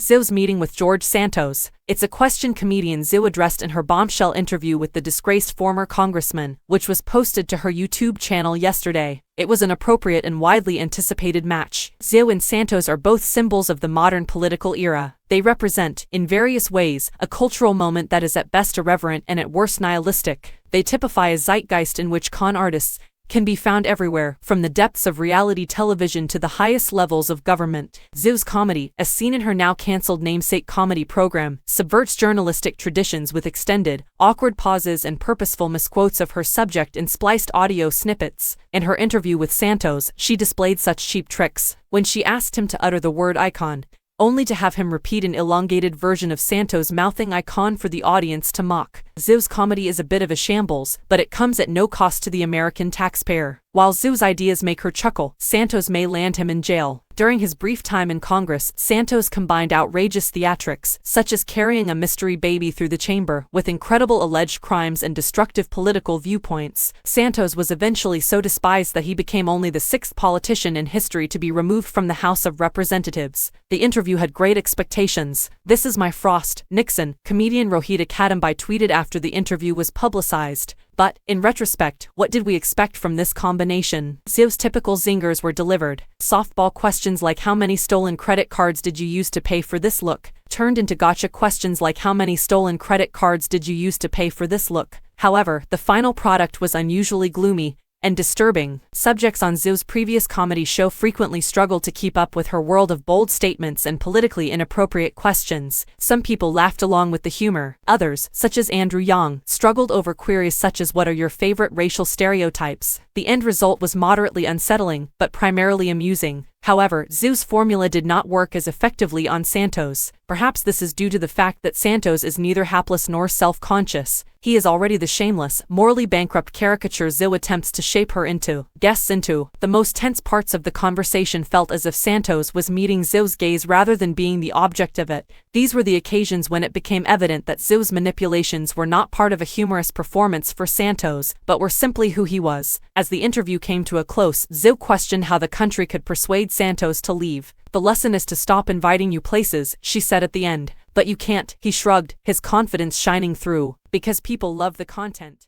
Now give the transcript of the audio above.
Ziwe's meeting with George Santos. It's a question comedian Ziwe addressed in her bombshell interview with the disgraced former congressman, which was posted to her YouTube channel yesterday. It was an appropriate and widely anticipated match. Ziwe and Santos are both symbols of the modern political era. They represent, in various ways, a cultural moment that is at best irreverent and at worst nihilistic. They typify a zeitgeist in which con artists can be found everywhere, from the depths of reality television to the highest levels of government. Ziwe's comedy, as seen in her now-cancelled namesake comedy program, subverts journalistic traditions with extended, awkward pauses and purposeful misquotes of her subject in spliced audio snippets. In her interview with Santos, she displayed such cheap tricks. When she asked him to utter the word icon, only to have him repeat an elongated version of Santos mouthing icon for the audience to mock. Ziwe's comedy is a bit of a shambles, but it comes at no cost to the American taxpayer. While Ziwe's ideas make her chuckle, Santos may land him in jail. During his brief time in Congress, Santos combined outrageous theatrics, such as carrying a mystery baby through the chamber, with incredible alleged crimes and destructive political viewpoints. Santos was eventually so despised that he became only the sixth politician in history to be removed from the House of Representatives. The interview had great expectations. "This is my Frost, Nixon," comedian Rohita Kadambai tweeted after the interview was publicized. But, in retrospect, what did we expect from this combination? Ziwe's typical zingers were delivered. Softball questions like "how many stolen credit cards did you use to pay for this look?" turned into gotcha questions like "how many stolen credit cards did you use to pay for this look?" However, the final product was unusually gloomy and disturbing. Subjects on Ziwe's previous comedy show frequently struggled to keep up with her world of bold statements and politically inappropriate questions. Some people laughed along with the humor. Others, such as Andrew Yang, struggled over queries such as "what are your favorite racial stereotypes?" The end result was moderately unsettling, but primarily amusing. However, Ziwe's formula did not work as effectively on Santos. Perhaps this is due to the fact that Santos is neither hapless nor self-conscious. He is already the shameless, morally bankrupt caricature Ziwe attempts to shape her into. The most tense parts of the conversation felt as if Santos was meeting Ziwe's gaze rather than being the object of it. These were the occasions when it became evident that Ziwe's manipulations were not part of a humorous performance for Santos, but were simply who he was. As the interview came to a close, Ziwe questioned how the country could persuade Santos to leave. "The lesson is to stop inviting you places," she said at the end. "But you can't," he shrugged, his confidence shining through, "because people love the content."